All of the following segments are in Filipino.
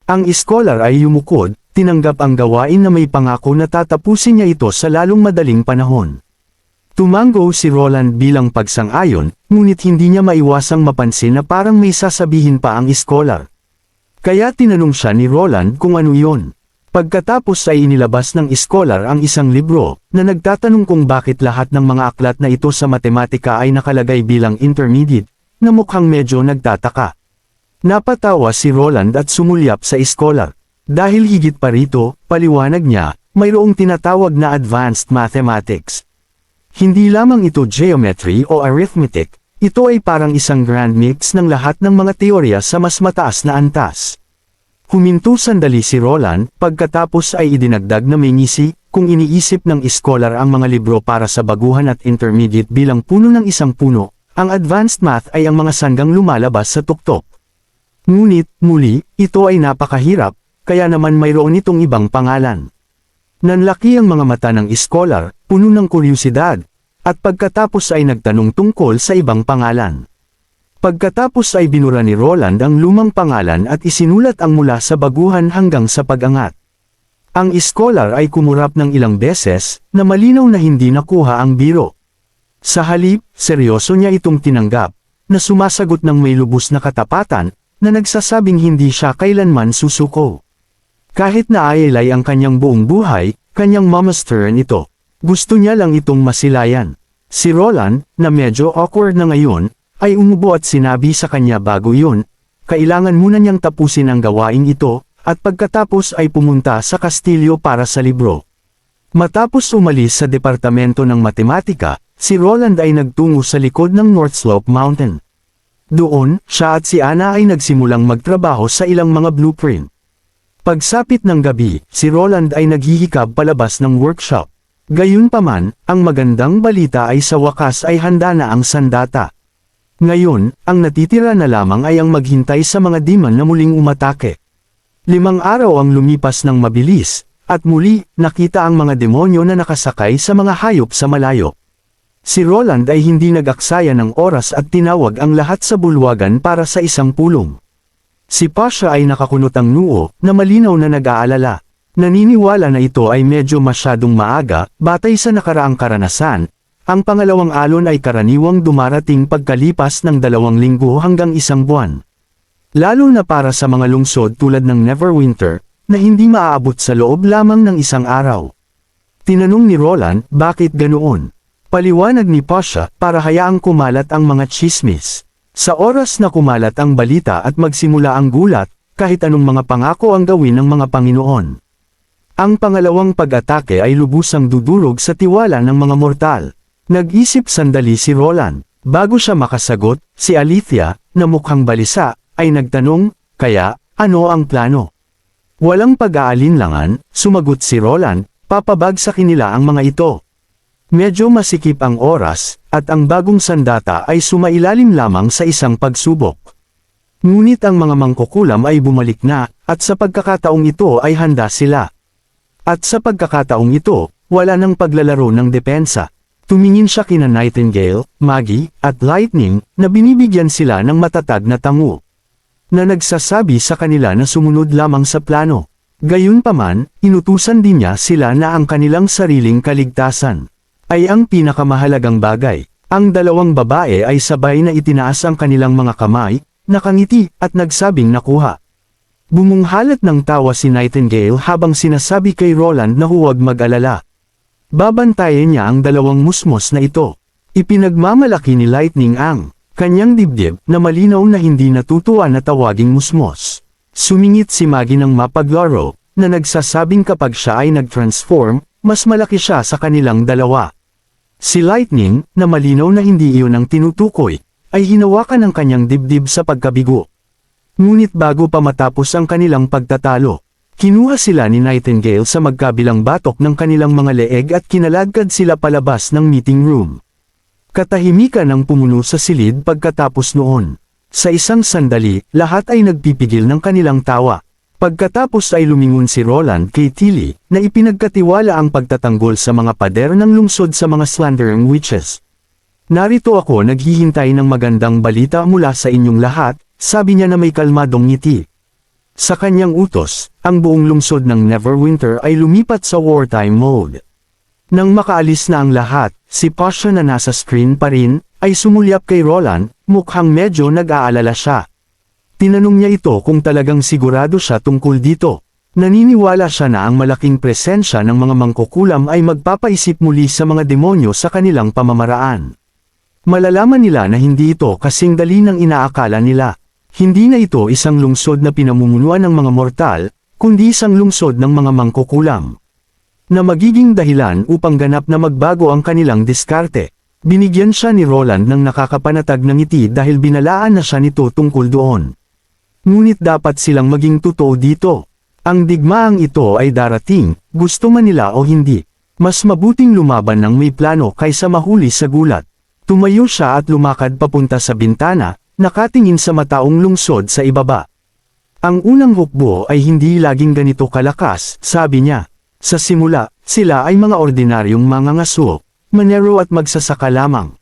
Ang iskolar ay yumukod, tinanggap ang gawain na may pangako na tatapusin niya ito sa lalong madaling panahon. Tumango si Roland bilang pagsang-ayon, ngunit hindi niya maiwasang mapansin na parang may sasabihin pa ang iskolar. Kaya tinanong siya ni Roland kung ano iyon. Pagkatapos ay inilabas ng iskolar ang isang libro, na nagtatanong kung bakit lahat ng mga aklat na ito sa matematika ay nakalagay bilang intermediate, na mukhang medyo nagtataka. Napatawa si Roland at sumulyap sa iskolar. Dahil higit pa rito, paliwanag niya, mayroong tinatawag na advanced mathematics. Hindi lamang ito geometry o arithmetic, ito ay parang isang grand mix ng lahat ng mga teorya sa mas mataas na antas. Huminto sandali si Roland, pagkatapos ay idinagdag na may ngisi, kung iniisip ng iskolar ang mga libro para sa baguhan at intermediate bilang puno ng isang puno, ang advanced math ay ang mga sanggang lumalabas sa tuktok. Ngunit, muli, ito ay napakahirap, kaya naman mayroon itong ibang pangalan. Nanlaki ang mga mata ng iskolar, puno ng kuryosidad, at pagkatapos ay nagtanong tungkol sa ibang pangalan. Pagkatapos ay binura ni Roland ang lumang pangalan at isinulat ang mula sa baguhan hanggang sa pag-angat. Ang iskolar ay kumurap ng ilang beses, na malinaw na hindi nakuha ang biro. Sa halip, seryoso niya itong tinanggap, na sumasagot ng may lubos na katapatan, na nagsasabing hindi siya kailanman susuko. Kahit naayalay ang kanyang buong buhay, kanyang mamasteran ito. Gusto niya lang itong masilayan. Si Roland, na medyo awkward na ngayon, ay umubo at sinabi sa kanya bago yun, kailangan muna niyang tapusin ang gawaing ito, at pagkatapos ay pumunta sa kastilyo para sa libro. Matapos umalis sa departamento ng matematika, si Roland ay nagtungo sa likod ng North Slope Mountain. Doon, siya at si Anna ay nagsimulang magtrabaho sa ilang mga blueprint. Pagsapit ng gabi, si Roland ay naghihikab palabas ng workshop. Gayunpaman, ang magandang balita ay sa wakas ay handa na ang sandata. Ngayon, ang natitira na lamang ay ang maghintay sa mga demon na muling umatake. 5 araw ang lumipas ng mabilis, at muli, nakita ang mga demonyo na nakasakay sa mga hayop sa malayo. Si Roland ay hindi nag-aksaya ng oras at tinawag ang lahat sa bulwagan para sa isang pulong. Si Pasha ay nakakunot ang noo, na malinaw na nag-aalala. Naniniwala na ito ay medyo masyadong maaga, batay sa nakaraang karanasan. Ang pangalawang alon ay karaniwang dumarating pagkalipas ng 2 linggo hanggang 1 buwan. Lalo na para sa mga lungsod tulad ng Neverwinter, na hindi maaabot sa loob lamang ng 1 araw. Tinanong ni Roland, bakit ganoon? Paliwanag ni Pasha, para hayaang kumalat ang mga chismis. Sa oras na kumalat ang balita at magsimula ang gulat, kahit anong mga pangako ang gawin ng mga Panginoon. Ang pangalawang pag-atake ay lubusang dudurog sa tiwala ng mga mortal. Nag-isip sandali si Roland. Bago siya makasagot, si Alethea, na mukhang balisa, ay nagtanong, kaya, ano ang plano? Walang pag-aalinlangan, sumagot si Roland, papabagsakin nila ang mga ito. Medyo masikip ang oras, at ang bagong sandata ay sumailalim lamang sa isang pagsubok. Ngunit ang mga mangkukulam ay bumalik na, at sa pagkakataong ito ay handa sila. At sa pagkakataong ito, wala nang paglalaro ng depensa. Tumingin siya kina Nightingale, Maggie, at Lightning, na binibigyan sila ng matatag na tango. Na nagsasabi sa kanila na sumunod lamang sa plano. Gayunpaman, inutusan din niya sila na ang kanilang sariling kaligtasan ay ang pinakamahalagang bagay. Ang 2 babae ay sabay na itinaas ang kanilang mga kamay, nakangiti, at nagsabing nakuha. Bumunghalat ng tawa si Nightingale habang sinasabi kay Roland na huwag mag-alala. Babantayan niya ang 2 musmos na ito. Ipinagmamalaki ni Lightning ang kanyang dibdib na malinaw na hindi natutuwa na tawaging musmos. Sumingit si Maggie ng mapaglaro, na nagsasabing kapag siya ay nag-transform, mas malaki siya sa kanilang 2. Si Lightning, na malinaw na hindi iyon ang tinutukoy, ay hinawakan ang kanyang dibdib sa pagkabigo. Ngunit bago pa matapos ang kanilang pagtatalo, kinuha sila ni Nightingale sa magkabilang batok ng kanilang mga leeg at kinalagkad sila palabas ng meeting room. Katahimikan ang pumuno sa silid pagkatapos noon. Sa isang sandali, lahat ay nagpipigil ng kanilang tawa. Pagkatapos ay lumingon si Roland kay Tilly, na ipinagkatiwala ang pagtatanggol sa mga pader ng lungsod sa mga Slandering Witches. Narito ako naghihintay ng magandang balita mula sa inyong lahat, sabi niya na may kalmadong ngiti. Sa kanyang utos, ang buong lungsod ng Neverwinter ay lumipat sa wartime mode. Nang makaalis na ang lahat, si Pasha na nasa screen pa rin, ay sumulyap kay Roland, mukhang medyo nag-aalala siya. Tinanong niya ito kung talagang sigurado siya tungkol dito. Naniniwala siya na ang malaking presensya ng mga mangkukulam ay magpapaisip muli sa mga demonyo sa kanilang pamamaraan. Malalaman nila na hindi ito kasing dali ng inaakala nila. Hindi na ito isang lungsod na pinamumunuan ng mga mortal, kundi isang lungsod ng mga mangkukulam. Na magiging dahilan upang ganap na magbago ang kanilang diskarte. Binigyan siya ni Roland ng nakakapanatag na ngiti dahil binalaan na siya nito tungkol doon. Ngunit dapat silang maging totoo dito. Ang digmaang ito ay darating, gusto man nila o hindi. Mas mabuting lumaban ng may plano kaysa mahuli sa gulat. Tumayo siya at lumakad papunta sa bintana, nakatingin sa mataong lungsod sa ibaba. Ang unang hukbo ay hindi laging ganito kalakas, sabi niya. Sa simula, sila ay mga ordinaryong mangangaso, manero at magsasaka lamang.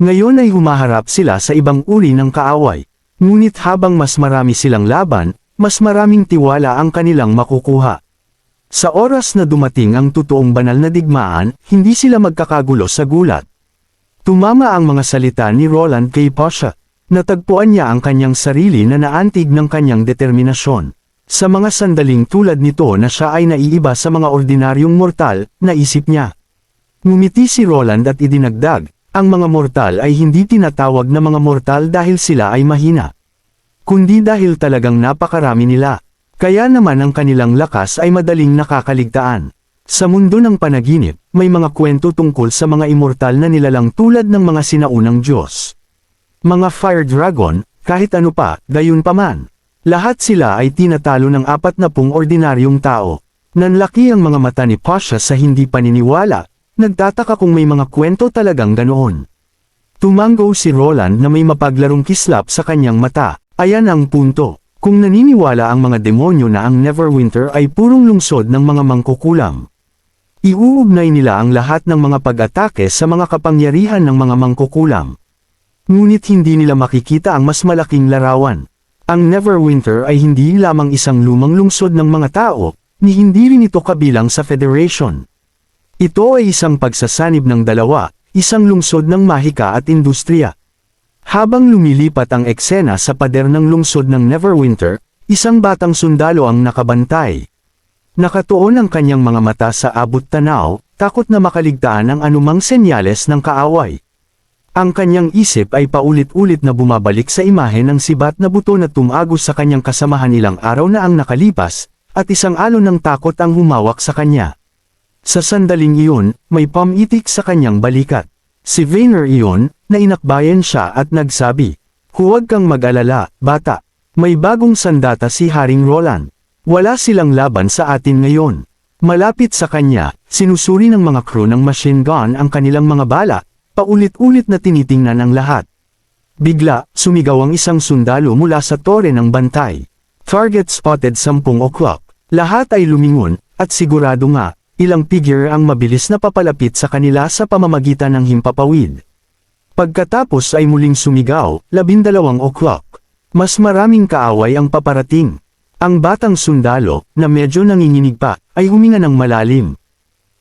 Ngayon ay humaharap sila sa ibang uri ng kaaway. Ngunit habang mas marami silang laban, mas maraming tiwala ang kanilang makukuha. Sa oras na dumating ang totoong banal na digmaan, hindi sila magkakagulo sa gulat. Tumama ang mga salita ni Roland kay Pasha. Natagpuan niya ang kanyang sarili na naantig ng kanyang determinasyon. Sa mga sandaling tulad nito na siya ay naiiba sa mga ordinaryong mortal, naisip niya. Ngumiti si Roland at idinagdag, ang mga mortal ay hindi tinatawag na mga mortal dahil sila ay mahina. Kundi dahil talagang napakarami nila. Kaya naman ang kanilang lakas ay madaling nakakaligtaan. Sa mundo ng panaginip, may mga kwento tungkol sa mga immortal na nilalang tulad ng mga sinaunang Diyos. Mga fire dragon, kahit ano pa, gayon paman. Lahat sila ay tinatalo ng 40 ordinaryong tao. Nanlaki ang mga mata ni Pasha sa hindi paniniwala, nagtataka kung may mga kwento talagang ganoon. Tumango si Roland na may mapaglarong kislap sa kanyang mata. Ayan ang punto. Kung naniniwala ang mga demonyo na ang Neverwinter ay purong lungsod ng mga mangkukulam, iuugnay nila ang lahat ng mga pag-atake sa mga kapangyarihan ng mga mangkukulam. Ngunit hindi nila makikita ang mas malaking larawan. Ang Neverwinter ay hindi lamang isang lumang lungsod ng mga tao, ni hindi rin ito kabilang sa Federation. Ito ay isang pagsasanib ng dalawa, isang lungsod ng mahika at industriya. Habang lumilipat ang eksena sa pader ng lungsod ng Neverwinter, isang batang sundalo ang nakabantay. Nakatuon ang kanyang mga mata sa abot tanaw, takot na makaligtaan ang anumang senyales ng kaaway. Ang kanyang isip ay paulit-ulit na bumabalik sa imahe ng sibat na buto na tumagos sa kanyang kasamahan ilang araw na ang nakalipas, at isang alon ng takot ang humawak sa kanya. Sa sandaling iyon, may pamitik sa kanyang balikat. Si Vayner iyon, na inakbayan siya at nagsabi, "Huwag kang mag-alala, bata. May bagong sandata si Haring Roland. Wala silang laban sa atin ngayon." Malapit sa kanya, sinusuri ng mga crew ng machine gun ang kanilang mga bala, paulit-ulit na tinitingnan ang lahat. Bigla, sumigaw ang isang sundalo mula sa tore ng bantay. "Target spotted 10 o'clock." Lahat ay lumingon, at sigurado nga, ilang figure ang mabilis na papalapit sa kanila sa pamamagitan ng himpapawid. Pagkatapos ay muling sumigaw, 12 o'clock. Mas maraming kaaway ang paparating. Ang batang sundalo, na medyo nanginginig pa, ay huminga ng malalim.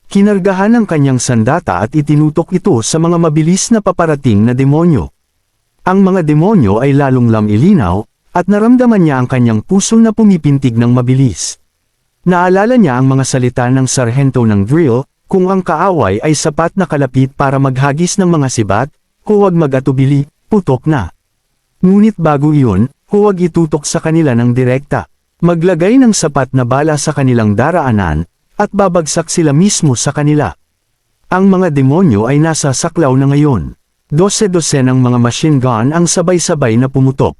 Kinargahan ang kanyang sandata at itinutok ito sa mga mabilis na paparating na demonyo. Ang mga demonyo ay lalong lamilinaw, at naramdaman niya ang kanyang puso na pumipintig ng mabilis. Naalala niya ang mga salita ng sarhento ng drill, kung ang kaaway ay sapat na kalapit para maghagis ng mga sibat, huwag mag-atubili, putok na. Ngunit bago iyon, huwag itutok sa kanila ng direkta. Maglagay ng sapat na bala sa kanilang daraanan, at babagsak sila mismo sa kanila. Ang mga demonyo ay nasa saklaw na ngayon. 12 ng mga machine gun ang sabay-sabay na pumutok.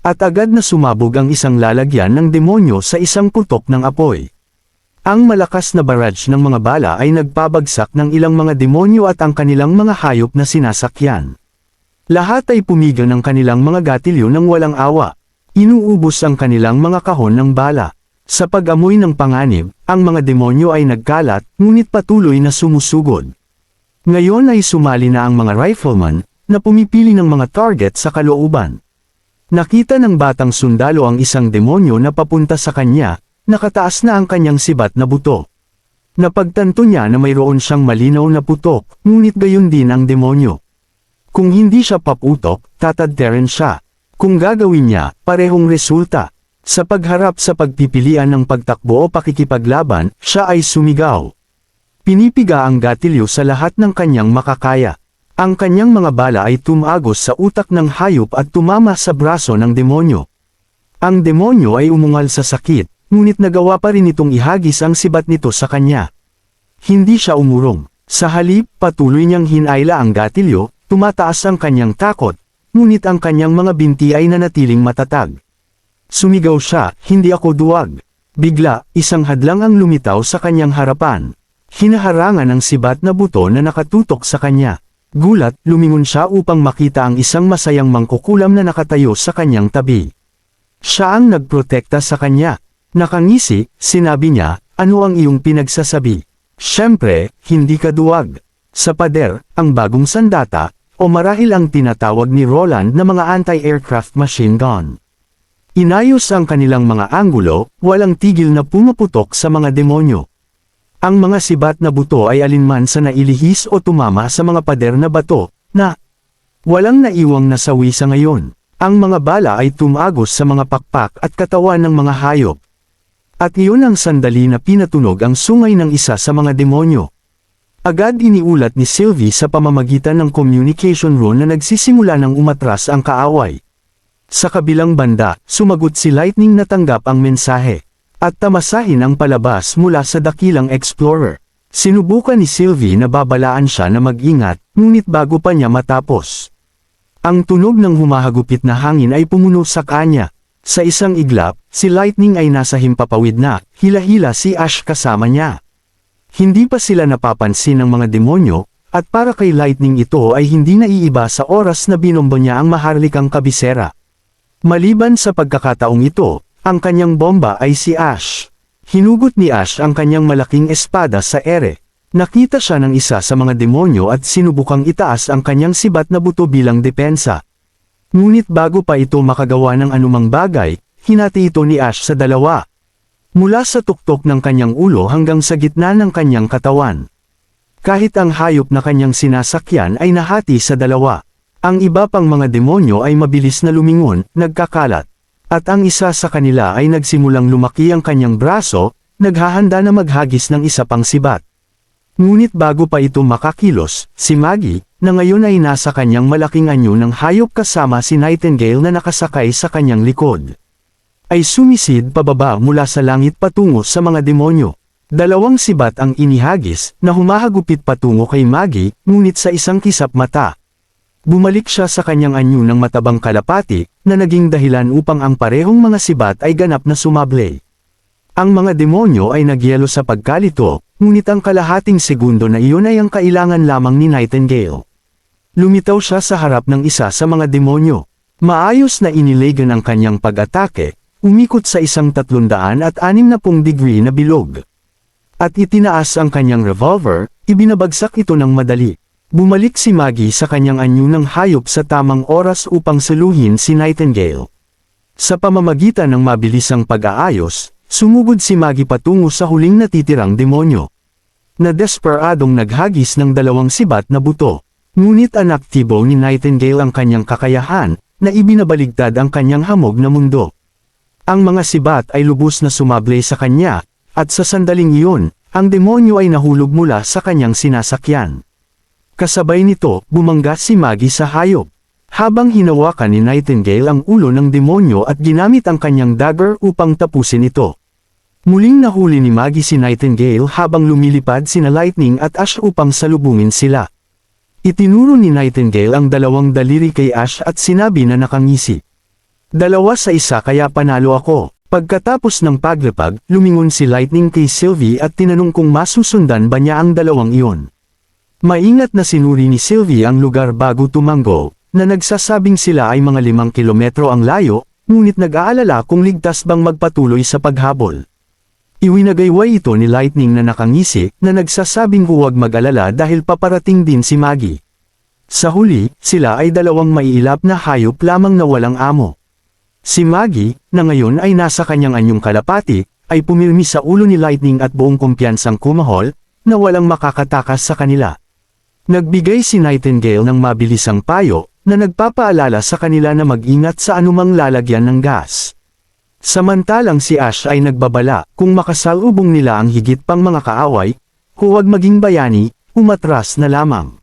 At agad na sumabog ang isang lalagyan ng demonyo sa isang putok ng apoy. Ang malakas na barrage ng mga bala ay nagpabagsak ng ilang mga demonyo at ang kanilang mga hayop na sinasakyan. Lahat ay pumigil ng kanilang mga gatilyo ng walang awa. Inuubos ang kanilang mga kahon ng bala. Sa pag-amoy ng panganib, ang mga demonyo ay nagkalat, ngunit patuloy na sumusugod. Ngayon ay sumali na ang mga rifleman, na pumipili ng mga target sa kalooban. Nakita ng batang sundalo ang isang demonyo na papunta sa kanya, nakataas na ang kanyang sibat na buto. Napagtanto niya na mayroon siyang malinaw na putok, ngunit gayon din ang demonyo. Kung hindi siya paputok, tatadterin siya. Kung gagawin niya, parehong resulta. Sa pagharap sa pagpipilian ng pagtakbo o pakikipaglaban, siya ay sumigaw. Pinipiga ang gatilyo sa lahat ng kanyang makakaya. Ang kanyang mga bala ay tumagos sa utak ng hayop at tumama sa braso ng demonyo. Ang demonyo ay umungal sa sakit, ngunit nagawa pa rin itong ihagis ang sibat nito sa kanya. Hindi siya umurong. Sa halip, patuloy niyang hinayla ang gatilyo, tumataas ang kanyang takot, ngunit ang kanyang mga binti ay nanatiling matatag. Sumigaw siya, "Hindi ako duwag." Bigla, isang hadlang ang lumitaw sa kanyang harapan. Hinaharangan ang sibat na buto na nakatutok sa kanya. Gulat, lumingon siya upang makita ang isang masayang mangkukulam na nakatayo sa kanyang tabi. Siya ang nagprotekta sa kanya. Nakangisi, sinabi niya, "Ano ang iyong pinagsasabi?" "Siyempre, hindi ka duwag." Sa pader, ang bagong sandata, o marahil ang tinatawag ni Roland na mga anti-aircraft machine gun. Inayos ang kanilang mga anggulo, walang tigil na pumaputok sa mga demonyo. Ang mga sibat na buto ay alinman sa nailihis o tumama sa mga pader na bato, na walang naiwang nasawi sa ngayon. Ang mga bala ay tumagos sa mga pakpak at katawan ng mga hayop. At iyon ang sandali na pinatunog ang sungay ng isa sa mga demonyo. Agad iniulat ni Sylvie sa pamamagitan ng communication room na nagsisimula ng umatras ang kaaway. Sa kabilang banda, sumagot si Lightning na tanggap ang mensahe. At tamasahin ang palabas mula sa dakilang explorer. Sinubukan ni Sylvie na babalaan siya na mag-ingat, ngunit bago pa niya matapos. Ang tunog ng humahagupit na hangin ay pumuno sa kanya. Sa isang iglap, si Lightning ay nasa himpapawid na, hila-hila si Ash kasama niya. Hindi pa sila napapansin ng mga demonyo, at para kay Lightning ito ay hindi naiiba sa oras na binombo niya ang maharlikang kabisera. Maliban sa pagkakataong ito, ang kanyang bomba ay si Ash. Hinugot ni Ash ang kanyang malaking espada sa ere. Nakita siya ng isa sa mga demonyo at sinubukang itaas ang kanyang sibat na buto bilang depensa. Ngunit bago pa ito makagawa ng anumang bagay, hinati ito ni Ash sa dalawa. Mula sa tuktok ng kanyang ulo hanggang sa gitna ng kanyang katawan. Kahit ang hayop na kanyang sinasakyan ay nahati sa dalawa. Ang iba pang mga demonyo ay mabilis na lumingon, nagkakalat. At ang isa sa kanila ay nagsimulang lumaki ang kanyang braso, naghahanda na maghagis ng isa pang sibat. Ngunit bago pa ito makakilos, si Maggie, na ngayon ay nasa kanyang malaking anyo ng hayop kasama si Nightingale na nakasakay sa kanyang likod, ay sumisid pababa mula sa langit patungo sa mga demonyo. Dalawang sibat ang inihagis, na humahagupit patungo kay Maggie, ngunit sa isang kisap mata. Bumalik siya sa kanyang anyo ng matabang kalapati, na naging dahilan upang ang parehong mga sibat ay ganap na sumablay. Ang mga demonyo ay nagyelo sa pagkalito, ngunit ang kalahating segundo na iyon ay ang kailangan lamang ni Nightingale. Lumitaw siya sa harap ng isa sa mga demonyo. Maayos na inilegan ang kanyang pag-atake, umikot sa isang 360 degree na bilog. At itinaas ang kanyang revolver, ibinabagsak ito ng madali. Bumalik si Maggie sa kanyang anyo ng hayop sa tamang oras upang saluhin si Nightingale. Sa pamamagitan ng mabilisang pag-aayos, sumugod si Maggie patungo sa huling natitirang demonyo. Na desperadong naghagis ng dalawang sibat na buto. Ngunit anaktibo ni Nightingale ang kanyang kakayahan, na ibinabaligtad ang kanyang hamog na mundo. Ang mga sibat ay lubos na sumablay sa kanya, at sa sandaling iyon, ang demonyo ay nahulog mula sa kanyang sinasakyan. Kasabay nito, bumangga si Maggie sa hayop. Habang hinawakan ni Nightingale ang ulo ng demonyo at ginamit ang kanyang dagger upang tapusin ito. Muling nahuli ni Maggie si Nightingale habang lumilipad sina Lightning at Ash upang salubungin sila. Itinuro ni Nightingale ang dalawang daliri kay Ash at sinabi na nakangisi. 2-1 kaya panalo ako. Pagkatapos ng paglipag, lumingon si Lightning kay Sylvie at tinanong kung masusundan ba niya ang dalawang iyon. Maingat na sinuri ni Sylvie ang lugar bago tumanggo, na nagsasabing sila ay mga 5 kilometro ang layo, ngunit nag-aalala kung ligtas bang magpatuloy sa paghabol. Iwinagayway ito ni Lightning na nakangisi, na nagsasabing huwag mag-alala dahil paparating din si Maggie. Sa huli, sila ay dalawang maiilap na hayop lamang na walang amo. Si Maggie, na ngayon ay nasa kanyang anyong kalapati, ay pumirmi sa ulo ni Lightning at buong kumpiyansang kumahol, na walang makakatakas sa kanila. Nagbigay si Nightingale ng mabilisang payo, na nagpapaalala sa kanila na mag-ingat sa anumang lalagyan ng gas. Samantalang si Ash ay nagbabala, kung makasalubong nila ang higit pang mga kaaway, huwag maging bayani, umatras na lamang.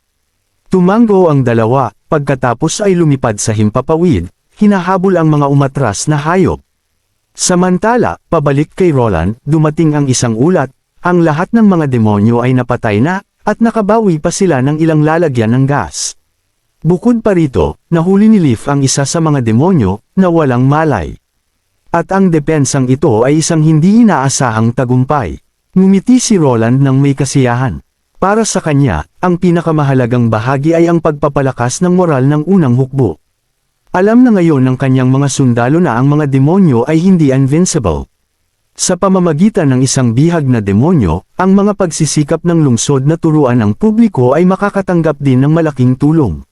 Tumango ang dalawa, pagkatapos ay lumipad sa himpapawid, hinahabol ang mga umatras na hayop. Samantala, pabalik kay Roland, dumating ang isang ulat, ang lahat ng mga demonyo ay napatay na, at nakabawi pa sila ng ilang lalagyan ng gas. Bukod pa rito, nahuli ni Leaf ang isa sa mga demonyo, na walang malay. At ang depensang ito ay isang hindi inaasahang tagumpay. Ngumiti si Roland ng may kasiyahan. Para sa kanya, ang pinakamahalagang bahagi ay ang pagpapalakas ng moral ng unang hukbo. Alam na ngayon ng kanyang mga sundalo na ang mga demonyo ay hindi invincible. Sa pamamagitan ng isang bihag na demonyo, ang mga pagsisikap ng lungsod na turuan ang publiko ay makakatanggap din ng malaking tulong.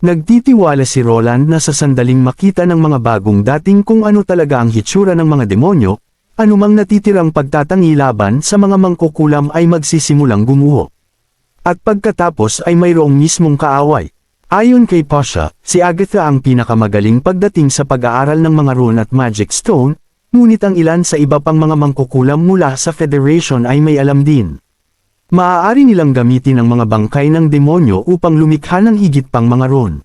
Nagtitiwala si Roland na sa sandaling makita ng mga bagong dating kung ano talaga ang hitsura ng mga demonyo, anumang natitirang pagtatangi laban sa mga mangkukulam ay magsisimulang gumuho. At pagkatapos ay mayroong mismong kaaway. Ayon kay Pasha, si Agatha ang pinakamagaling pagdating sa pag-aaral ng mga rune at magic stone, ngunit ang ilan sa iba pang mga mangkukulam mula sa Federation ay may alam din. Maaari nilang gamitin ang mga bangkay ng demonyo upang lumikha ng higit pang mga rune.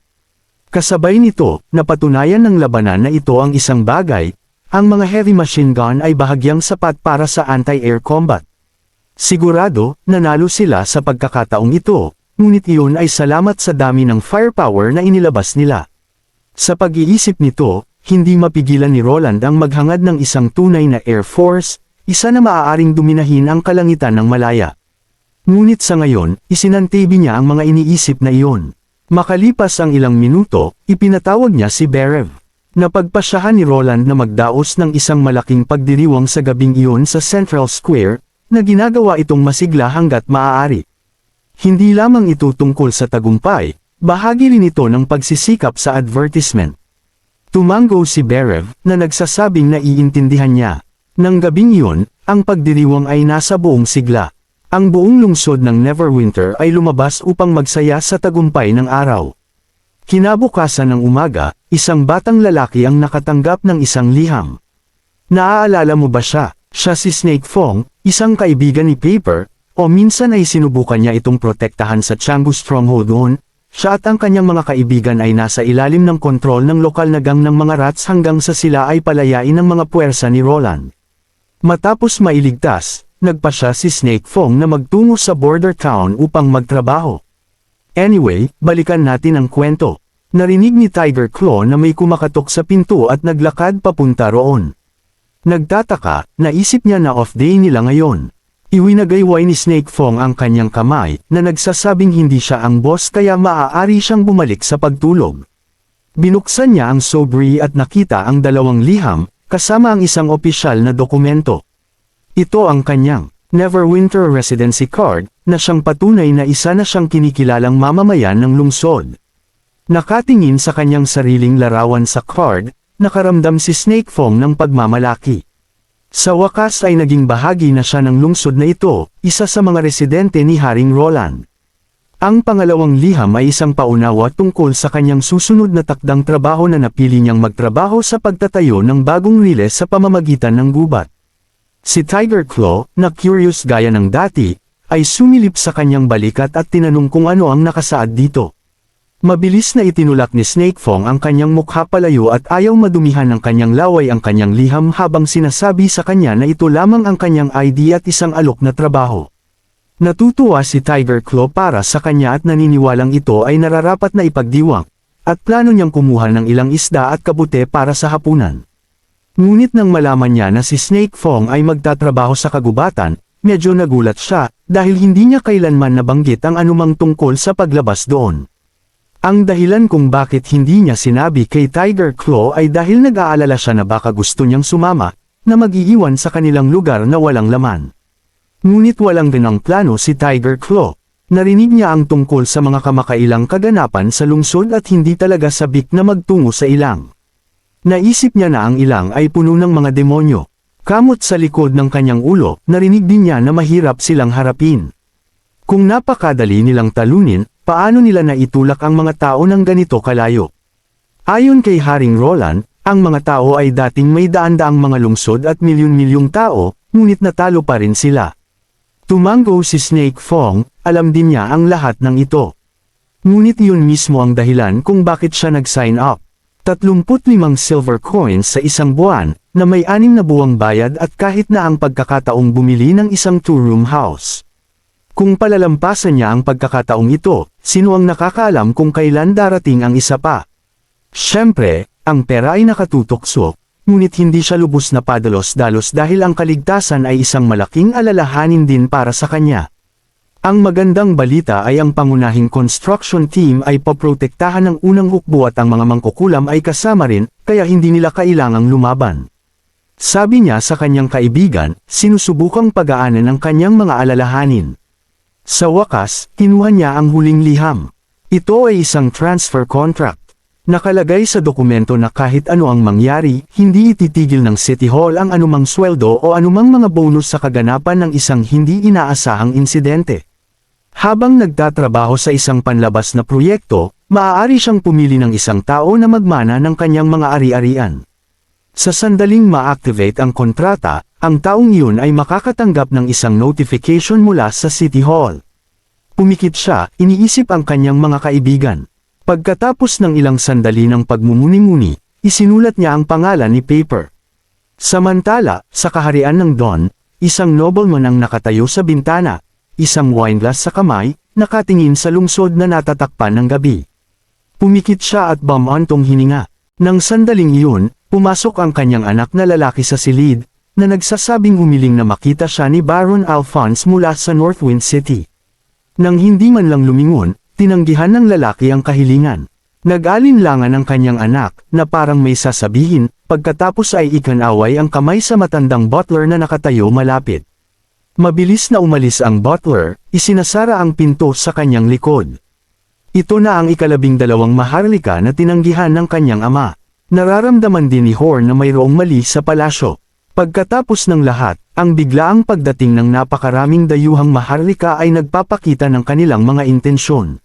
Kasabay nito, napatunayan ng labanan na ito ang isang bagay, ang mga heavy machine gun ay bahagyang sapat para sa anti-air combat. Sigurado, nanalo sila sa pagkakataong ito, ngunit iyon ay salamat sa dami ng firepower na inilabas nila. Sa pag-iisip nito, hindi mapigilan ni Roland ang maghangad ng isang tunay na Air Force, isa na maaaring duminahin ang kalangitan ng malaya. Ngunit sa ngayon, isinantibi niya ang mga iniisip na iyon. Makalipas ang ilang minuto, ipinatawag niya si Berev. Napagpasyahan ni Roland na magdaos ng isang malaking pagdiriwang sa gabing iyon sa Central Square, na ginagawa itong masigla hanggat maaari. Hindi lamang ito tungkol sa tagumpay, bahagi rin ito ng pagsisikap sa advertisement. Tumango si Berev, na nagsasabing naiintindihan niya. Nang gabing iyon, ang pagdiriwang ay nasa buong sigla. Ang buong lungsod ng Neverwinter ay lumabas upang magsaya sa tagumpay ng araw. Kinabukasan ng umaga, isang batang lalaki ang nakatanggap ng isang liham. Naaalala mo ba siya? Siya si Snake Fong, isang kaibigan ni Paper, o minsan ay sinubukan niya itong protektahan sa Changu Stronghold noon. Siya at ang kanyang mga kaibigan ay nasa ilalim ng kontrol ng lokal na gang ng mga rats hanggang sa sila ay palayain ng mga puwersa ni Roland. Matapos mailigtas, nagpasya si Snake Fong na magtungo sa border town upang magtrabaho. Anyway, balikan natin ang kwento. Narinig ni Tiger Claw na may kumakatok sa pinto at naglakad papunta roon. Nagtataka, naisip niya na off day nila ngayon. Iwinagayway ni Snake Fong ang kanyang kamay, na nagsasabing hindi siya ang boss kaya maaari siyang bumalik sa pagtulog. Binuksan niya ang sobre at nakita ang dalawang liham, kasama ang isang opisyal na dokumento. Ito ang kanyang Neverwinter Residency Card, na siyang patunay na isa na siyang kinikilalang mamamayan ng lungsod. Nakatingin sa kanyang sariling larawan sa card, nakaramdam si Snake Fong ng pagmamalaki. Sa wakas ay naging bahagi na siya ng lungsod na ito, isa sa mga residente ni Haring Roland. Ang pangalawang liham ay isang paunawa tungkol sa kanyang susunod na takdang trabaho na napili niyang magtrabaho sa pagtatayo ng bagong riles sa pamamagitan ng gubat. Si Tiger Claw, na curious gaya ng dati, ay sumilip sa kanyang balikat at tinanong kung ano ang nakasaad dito. Mabilis na itinulak ni Snake Fong ang kanyang mukha palayo at ayaw madumihan ng kanyang laway ang kanyang liham habang sinasabi sa kanya na ito lamang ang kanyang ID at isang alok na trabaho. Natutuwa si Tiger Claw para sa kanya at naniniwalang ito ay nararapat na ipagdiwang, at plano niyang kumuha ng ilang isda at kabute para sa hapunan. Ngunit nang malaman niya na si Snake Fong ay magtatrabaho sa kagubatan, medyo nagulat siya dahil hindi niya kailanman nabanggit ang anumang tungkol sa paglabas doon. Ang dahilan kung bakit hindi niya sinabi kay Tiger Claw ay dahil nag-aalala siya na baka gusto niyang sumama, na mag-iiwan sa kanilang lugar na walang laman. Ngunit walang ganang plano si Tiger Claw. Narinig niya ang tungkol sa mga kamakailang kaganapan sa lungsod at hindi talaga sabik na magtungo sa ilang. Naisip niya na ang ilang ay puno ng mga demonyo. Kamot sa likod ng kanyang ulo, narinig din niya na mahirap silang harapin. Kung napakadali nilang talunin, paano nila naitulak ang mga tao ng ganito kalayo? Ayon kay Haring Roland, ang mga tao ay dating may daan-daang mga lungsod at milyon-milyong tao, ngunit natalo pa rin sila. Tumango si Snake Fong, alam din niya ang lahat ng ito. Ngunit yun mismo ang dahilan kung bakit siya nag-sign up. 35 silver coins sa isang buwan, na may 6 na buwang bayad at kahit na ang pagkakataong bumili ng isang two-room house. Kung palalampasan niya ang pagkakataong ito, sino ang nakakaalam kung kailan darating ang isa pa? Siyempre, ang pera ay nakatutokso, ngunit hindi siya lubos na padalos-dalos dahil ang kaligtasan ay isang malaking alalahanin din para sa kanya. Ang magandang balita ay ang pangunahing construction team ay poprotektahan ng unang hukbo at ang mga mangkukulam ay kasama rin, kaya hindi nila kailangang lumaban. Sabi niya sa kanyang kaibigan, sinusubukang pagaanan ang kanyang mga alalahanin. Sa wakas, kinuha niya ang huling liham. Ito ay isang transfer contract. Nakalagay sa dokumento na kahit ano ang mangyari, hindi ititigil ng City Hall ang anumang sweldo o anumang mga bonus sa kaganapan ng isang hindi inaasahang insidente. Habang nagtatrabaho sa isang panlabas na proyekto, maaari siyang pumili ng isang tao na magmana ng kanyang mga ari-arian. Sa sandaling ma-activate ang kontrata, ang taong iyon ay makakatanggap ng isang notification mula sa City Hall. Pumikit siya, iniisip ang kanyang mga kaibigan. Pagkatapos ng ilang sandali ng pagmumuni-muni, isinulat niya ang pangalan ni Paper. Samantala, sa kaharian ng Dawn, isang nobleman ang nakatayo sa bintana, isang wine glass sa kamay, nakatingin sa lungsod na natatakpan ng gabi. Pumikit siya at bumantong hininga. Nang sandaling iyon, pumasok ang kanyang anak na lalaki sa silid, na nagsasabing humiling na makita siya ni Baron Alphonse mula sa Northwind City. Nang hindi man lang lumingon, tinanggihan ng lalaki ang kahilingan. Nag-alinlangan ang kanyang anak, na parang may sasabihin, pagkatapos ay ikanaway ang kamay sa matandang butler na nakatayo malapit. Mabilis na umalis ang butler, isinasara ang pinto sa kanyang likod. Ito na ang 12 maharlika na tinanggihan ng kanyang ama. Nararamdaman din ni Horn na mayroong mali sa palasyo. Pagkatapos ng lahat, ang biglaang pagdating ng napakaraming dayuhang maharlika ay nagpapakita ng kanilang mga intensyon.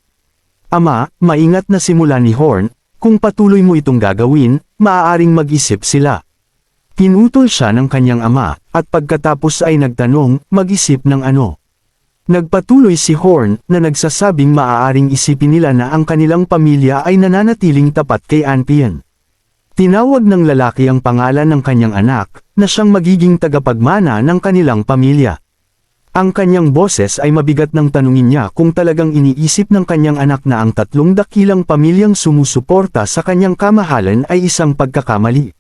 Ama, maingat na simula ni Horn, kung patuloy mo itong gagawin, maaaring mag-isip sila. Pinutol siya ng kanyang ama, at pagkatapos ay nagtanong, mag-isip ng ano. Nagpatuloy si Horn, na nagsasabing maaaring isipin nila na ang kanilang pamilya ay nananatiling tapat kay Anpian. Tinawag ng lalaki ang pangalan ng kanyang anak, na siyang magiging tagapagmana ng kanilang pamilya. Ang kanyang boses ay mabigat nang tanungin niya kung talagang iniisip ng kanyang anak na ang 3 dakilang pamilyang sumusuporta sa kanyang kamahalan ay isang pagkakamali.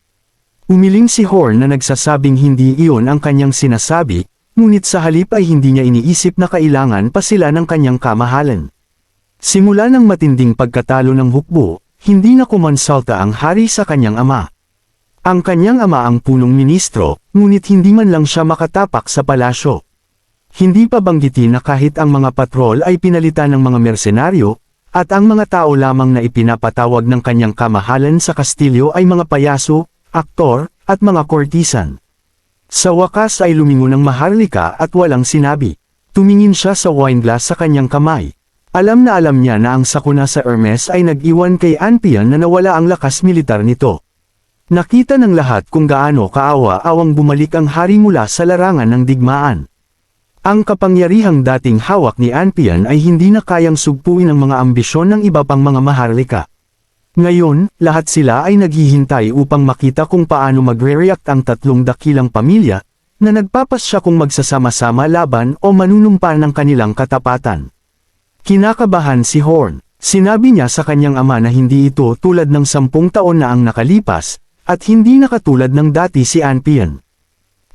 Umiling si Horn na nagsasabing hindi iyon ang kanyang sinasabi, ngunit sa halip ay hindi niya iniisip na kailangan pa sila ng kanyang kamahalan. Simula ng matinding pagkatalo ng hukbo, hindi na kumonsulta ang hari sa kanyang ama. Ang kanyang ama ang punong ministro, ngunit hindi man lang siya makatapak sa palasyo. Hindi pa banggitin na kahit ang mga patrol ay pinalitan ng mga mersenaryo, at ang mga tao lamang na ipinapatawag ng kanyang kamahalan sa kastilyo ay mga payaso, aktor, at mga kortisan. Sa wakas ay lumingon ang maharlika at walang sinabi. Tumingin siya sa wine glass sa kanyang kamay. Alam niya na ang sakuna sa Hermes ay nag-iwan kay Anpian na nawala ang lakas militar nito. Nakita ng lahat kung gaano kaawa-awang bumalik ang hari mula sa larangan ng digmaan. Ang kapangyarihang dating hawak ni Anpian ay hindi na kayang sugpuin ang mga ambisyon ng iba pang mga maharlika. Ngayon, lahat sila ay naghihintay upang makita kung paano magre-react ang 3 dakilang pamilya, na nagpapasya kung magsasama-sama laban o manunumpa ng kanilang katapatan. Kinakabahan si Horn. Sinabi niya sa kanyang ama na hindi ito tulad ng 10 taon na ang nakalipas, at hindi na katulad ng dati si Anpian.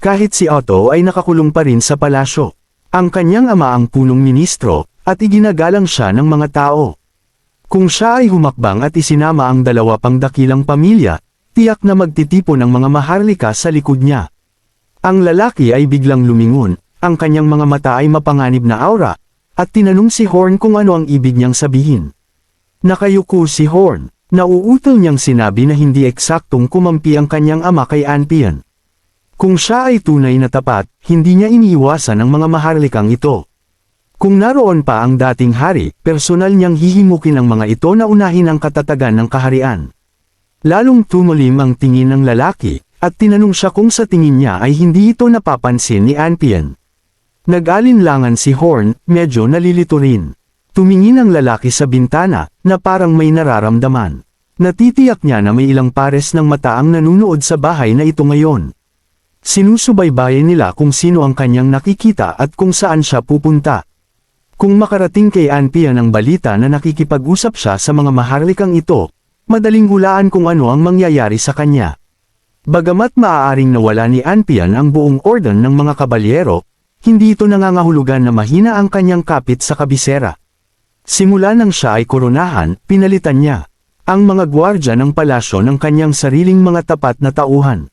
Kahit si Otto ay nakakulong pa rin sa palasyo. Ang kanyang ama ang punong ministro, at iginagalang siya ng mga tao. Kung siya ay humakbang at isinama ang 2 pang dakilang pamilya, tiyak na magtitipon ang mga maharlika sa likod niya. Ang lalaki ay biglang lumingon, ang kanyang mga mata ay mapanganib na aura, at tinanong si Horn kung ano ang ibig niyang sabihin. Nakayuko si Horn, Nauutol niyang sinabi na hindi eksaktong kumampi ang kanyang ama kay Anpian. Kung siya ay tunay na tapat, hindi niya iniiwasan ang mga maharlikang ito. Kung naroon pa ang dating hari, personal niyang hihimukin ang mga ito na unahin ang katatagan ng kaharian. Lalong tumulim ang tingin ng lalaki, at tinanong siya kung sa tingin niya ay hindi ito napapansin ni Anpian. Nag-alinlangan si Horn, medyo nalilito rin. Tumingin ang lalaki sa bintana, na parang may nararamdaman. Natitiyak niya na may ilang pares ng mata ang nanunood sa bahay na ito ngayon. Sinusubaybayan nila kung sino ang kanyang nakikita at kung saan siya pupunta. Kung makarating kay Anpian ang balita na nakikipag-usap siya sa mga maharlikang ito, madaling hulaan kung ano ang mangyayari sa kanya. Bagamat maaaring nawala ni Anpian ang buong orden ng mga kabalyero, hindi ito nangangahulugan na mahina ang kanyang kapit sa kabisera. Simula nang siya ay koronahan, pinalitan niya ang mga gwardya ng palasyo ng kanyang sariling mga tapat na tauhan.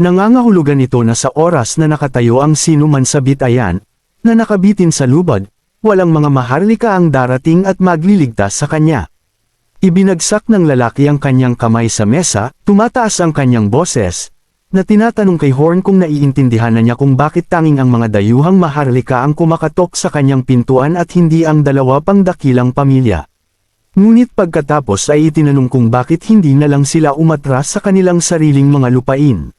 Nangangahulugan ito na sa oras na nakatayo ang sino man sa bitayan, na nakabitin sa lubad, walang mga maharlika ang darating at magliligtas sa kanya. Ibinagsak ng lalaki ang kanyang kamay sa mesa, tumataas ang kanyang boses, na tinatanong kay Horn kung naiintindihan na niya kung bakit tanging ang mga dayuhang maharlika ang kumakatok sa kanyang pintuan at hindi ang dalawa pang dakilang pamilya. Ngunit pagkatapos ay itinanong kung bakit hindi na lang sila umatras sa kanilang sariling mga lupain.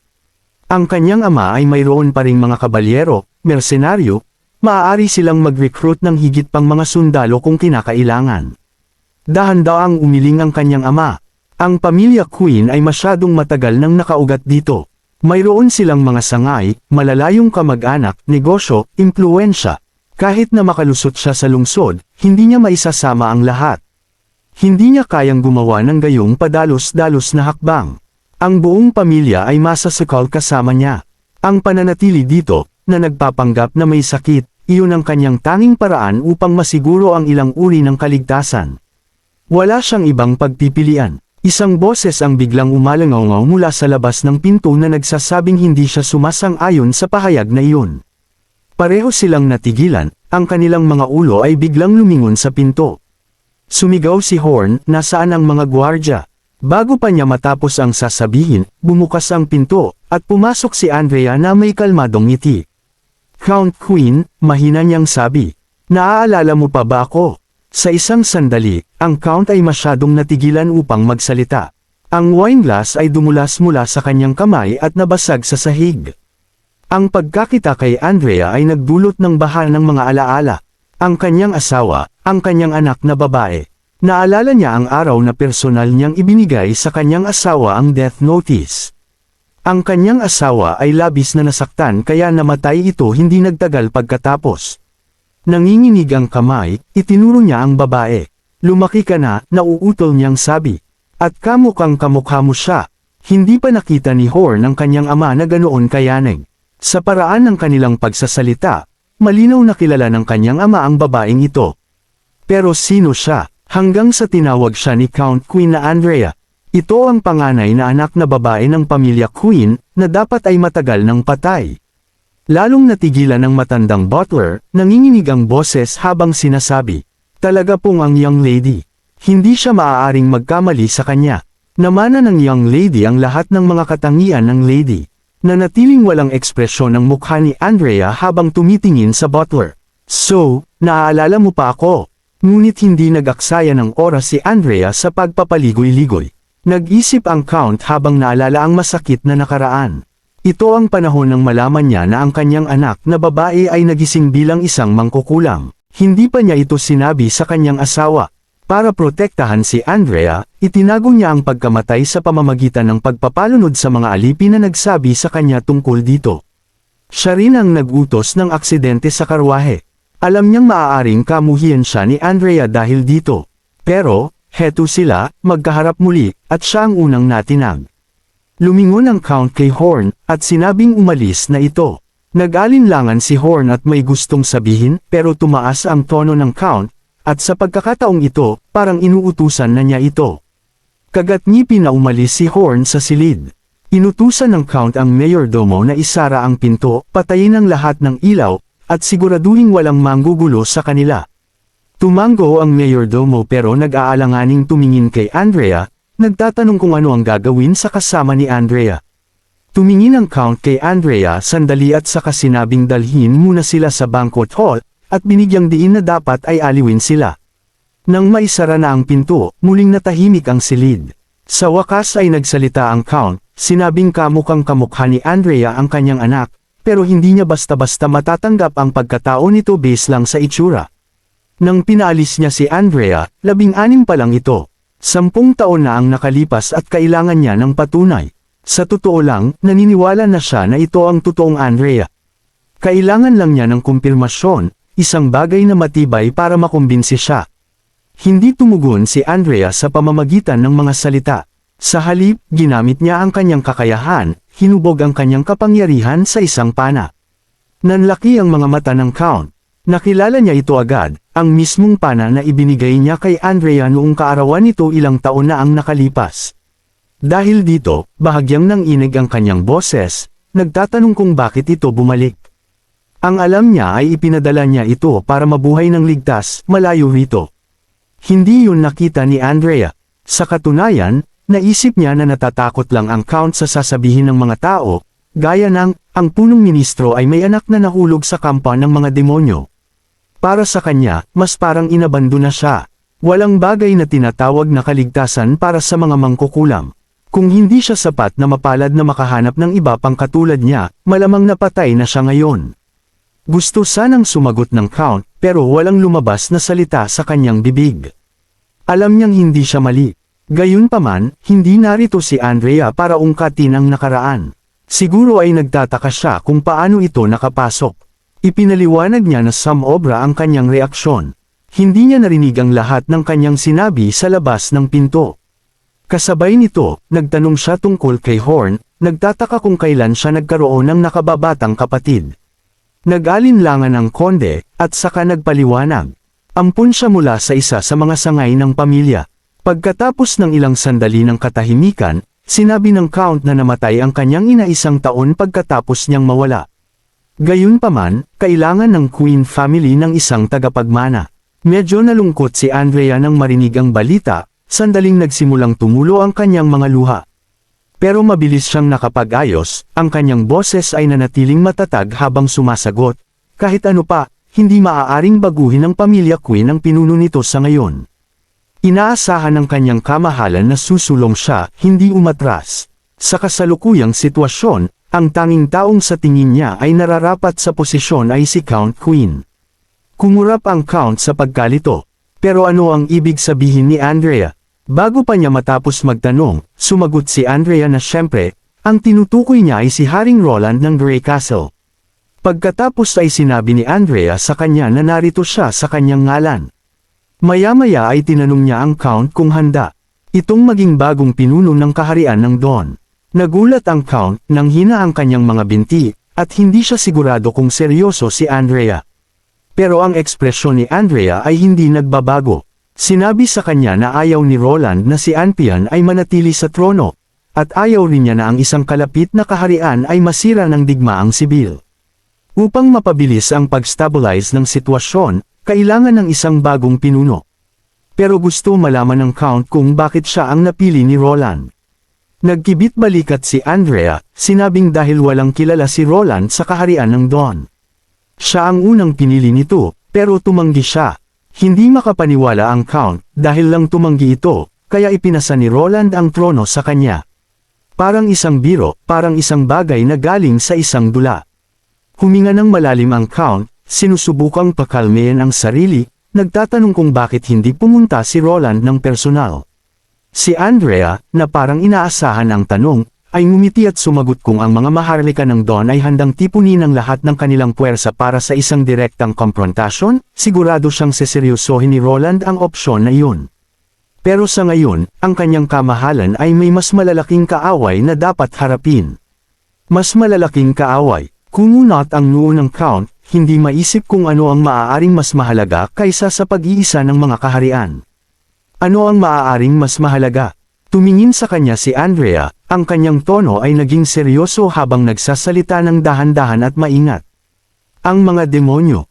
Ang kanyang ama ay mayroon pa ring mga kabalyero, mersenaryo, maaari silang mag-recruit ng higit pang mga sundalo kung kinakailangan. Dahan-daang umiling ang kanyang ama. Ang pamilya Queen ay masyadong matagal nang nakaugat dito. Mayroon silang mga sangay, malalayong kamag-anak, negosyo, impluwensya. Kahit na makalusot siya sa lungsod, hindi niya maisasama ang lahat. Hindi niya kayang gumawa ng gayong padalos-dalos na hakbang. Ang buong pamilya ay masasakal kasama niya. Ang pananatili dito, na nagpapanggap na may sakit, iyon ang kanyang tanging paraan upang masiguro ang ilang uri ng kaligtasan. Wala siyang ibang pagpipilian. Isang boses ang biglang umalangaw mula sa labas ng pinto na nagsasabing hindi siya sumasang-ayon sa pahayag na iyon. Pareho silang natigilan, ang kanilang mga ulo ay biglang lumingon sa pinto. Sumigaw si Horn, nasaan ang mga gwardya? Bago pa niya matapos ang sasabihin, bumukas ang pinto, at pumasok si Andrea na may kalmadong ngiti. Count Queen, mahina niyang sabi. Naaalala mo pa ba ako? Sa isang sandali, ang Count ay masyadong natigilan upang magsalita. Ang wine glass ay dumulas mula sa kanyang kamay at nabasag sa sahig. Ang pagkakita kay Andrea ay nagdulot ng baha ng mga alaala. Ang kanyang asawa, ang kanyang anak na babae. Naalala niya ang araw na personal niyang ibinigay sa kanyang asawa ang death notice. Ang kanyang asawa ay labis na nasaktan kaya namatay ito hindi nagtagal pagkatapos. Nanginginig ang kamay, itinuro niya ang babae. Lumaki ka na, nauutol niyang sabi. At kamukhang kamukha mo siya. Hindi pa nakita ni Horn ang kanyang ama na ganoon kayanig. Sa paraan ng kanilang pagsasalita, malinaw na kilala ng kanyang ama ang babaeng ito. Pero sino siya? Hanggang sa tinawag siya ni Count Queen na Andrea. Ito ang panganay na anak na babae ng pamilya Queen, na dapat ay matagal ng patay. Lalong natigilan ng matandang butler, nanginginig ang boses habang sinasabi, talaga pong ang young lady. Hindi siya maaaring magkamali sa kanya. Namana ng young lady ang lahat ng mga katangian ng lady. Nanatiling walang ekspresyon ng mukha ni Andrea habang tumitingin sa butler. So, naaalala mo pa ako? Ngunit hindi nag-aksaya ng oras si Andrea sa pagpapaligoy-ligoy. Nag-isip ang Count habang naalala ang masakit na nakaraan. Ito ang panahon ng malaman niya na ang kanyang anak na babae ay nagising bilang isang mangkukulam. Hindi pa niya ito sinabi sa kanyang asawa. Para protektahan si Andrea, itinago niya ang pagkamatay sa pamamagitan ng pagpapalunod sa mga alipin na nagsabi sa kanya tungkol dito. Siya rin ang nag-utos ng aksidente sa karwahe. Alam niyang maaaring kamuhian siya ni Andrea dahil dito. Pero, heto sila, magkaharap muli, at siya ang unang natinag. Lumingon ang Count kay Horn, at sinabing umalis na ito. Nag-alinlangan si Horn at may gustong sabihin, pero tumaas ang tono ng Count, at sa pagkakataong ito, parang inuutusan na niya ito. Kagat-ngipin na umalis si Horn sa silid. Inutusan ng Count ang mayordomo na isara ang pinto, patayin ang lahat ng ilaw, at siguraduhin walang manggugulo sa kanila. Tumango ang mayordomo pero nag-aalanganing tumingin kay Andrea, nagtatanong kung ano ang gagawin sa kasama ni Andrea. Tumingin ang Count kay Andrea sandali at saka sinabing dalhin muna sila sa banquet hall, at binigyang diin na dapat ay aliwin sila. Nang maisara na ang pinto, muling natahimik ang silid. Sa wakas ay nagsalita ang Count, sinabing kamukhang kamukha ni Andrea ang kanyang anak, pero hindi niya basta-basta matatanggap ang pagkatao nito base lang sa itsura. Nang pinaalis niya si Andrea, 16 pa lang ito. 10 taon na ang nakalipas at kailangan niya ng patunay. Sa totoo lang, naniniwala na siya na ito ang totoong Andrea. Kailangan lang niya ng kumpirmasyon, isang bagay na matibay para makumbinsi siya. Hindi tumugon si Andrea sa pamamagitan ng mga salita. Sa halip, ginamit niya ang kanyang kakayahan, hinubog ang kanyang kapangyarihan sa isang pana. Nanlaki ang mga mata ng Count. Nakilala niya ito agad, ang mismong pana na ibinigay niya kay Andrea noong kaarawan nito ilang taon na ang nakalipas. Dahil dito, bahagyang nanginig ang kanyang boses, nagtatanong kung bakit ito bumalik. Ang alam niya ay ipinadala niya ito para mabuhay ng ligtas, malayo rito. Hindi yun nakita ni Andrea. Sa katunayan, naisip niya na natatakot lang ang Count sa sasabihin ng mga tao, gaya ng, ang punong ministro ay may anak na nahulog sa kampa ng mga demonyo. Para sa kanya, mas parang inabando na siya. Walang bagay na tinatawag na kaligtasan para sa mga mangkukulam. Kung hindi siya sapat na mapalad na makahanap ng iba pang katulad niya, malamang napatay na siya ngayon. Gusto sanang sumagot ng Count, pero walang lumabas na salita sa kanyang bibig. Alam niyang hindi siya mali. Gayunpaman, hindi narito si Andrea para ungkatin ang nakaraan. Siguro ay nagtataka siya kung paano ito nakapasok. Ipinaliwanag niya na samobra ang kanyang reaksyon. Hindi niya narinig ang lahat ng kanyang sinabi sa labas ng pinto. Kasabay nito, nagtanong siya tungkol kay Horn, nagtataka kung kailan siya nagkaroon ng nakababatang kapatid. Nag-alinlangan ang konde, at saka nagpaliwanag. Ampun siya mula sa isa sa mga sangay ng pamilya. Pagkatapos ng ilang sandali ng katahimikan, sinabi ng Count na namatay ang kanyang ina 1 taon pagkatapos niyang mawala. Gayunpaman, kailangan ng Queen family ng isang tagapagmana. Medyo nalungkot si Andrea nang marinig ang balita, sandaling nagsimulang tumulo ang kanyang mga luha. Pero mabilis siyang nakapag-ayos, ang kanyang boses ay nanatiling matatag habang sumasagot, kahit ano pa, hindi maaaring baguhin ng pamilya Queen ang pinuno nito sa ngayon. Inaasahan ng kanyang kamahalan na susulong siya, hindi umatras. Sa kasalukuyang sitwasyon, ang tanging taong sa tingin niya ay nararapat sa posisyon ay si Count Queen. Kumurap ang Count sa pagkalito. Pero ano ang ibig sabihin ni Andrea? Bago pa niya matapos magtanong, sumagot si Andrea na siyempre, ang tinutukoy niya ay si Haring Roland ng Grey Castle. Pagkatapos ay sinabi ni Andrea sa kanya na narito siya sa kanyang ngalan. Maya-maya ay tinanong niya ang Count kung handa itong maging bagong pinuno ng kaharian ng Dawn. Nagulat ang Count nang hina ang kanyang mga binti, at hindi siya sigurado kung seryoso si Andrea. Pero ang ekspresyon ni Andrea ay hindi nagbabago. Sinabi sa kanya na ayaw ni Roland na si Anpian ay manatili sa trono, at ayaw rin niya na ang isang kalapit na kaharian ay masira ng digmaang sibil. Upang mapabilis ang pag-stabilize ng sitwasyon, kailangan ng isang bagong pinuno. Pero gusto malaman ng Count kung bakit siya ang napili ni Roland. Nagkibit balikat si Andrea, sinabing dahil walang kilala si Roland sa kaharian ng Dawn. Siya ang unang pinili nito, pero tumanggi siya. Hindi makapaniwala ang Count, dahil lang tumanggi ito, kaya ipinasa ni Roland ang trono sa kanya. Parang isang biro, parang isang bagay na galing sa isang dula. Huminga ng malalim ang Count, sinusubukang pakalmayan ang sarili, nagtatanong kung bakit hindi pumunta si Roland ng personal. Si Andrea, na parang inaasahan ang tanong, ay ngumiti at sumagot kung ang mga maharlika ng Dawn ay handang tipunin ang lahat ng kanilang puwersa para sa isang direktang komprontasyon, sigurado siyang seseryosohin ni Roland ang opsyon na iyon. Pero sa ngayon, ang kanyang kamahalan ay may mas malalaking kaaway na dapat harapin. Mas malalaking kaaway, kumunot ang noo ng Count, hindi maisip kung ano ang maaaring mas mahalaga kaysa sa pag-iisa ng mga kaharian. Ano ang maaaring mas mahalaga? Tumingin sa kanya si Andrea, ang kanyang tono ay naging seryoso habang nagsasalita ng dahan-dahan at maingat. Ang mga demonyo.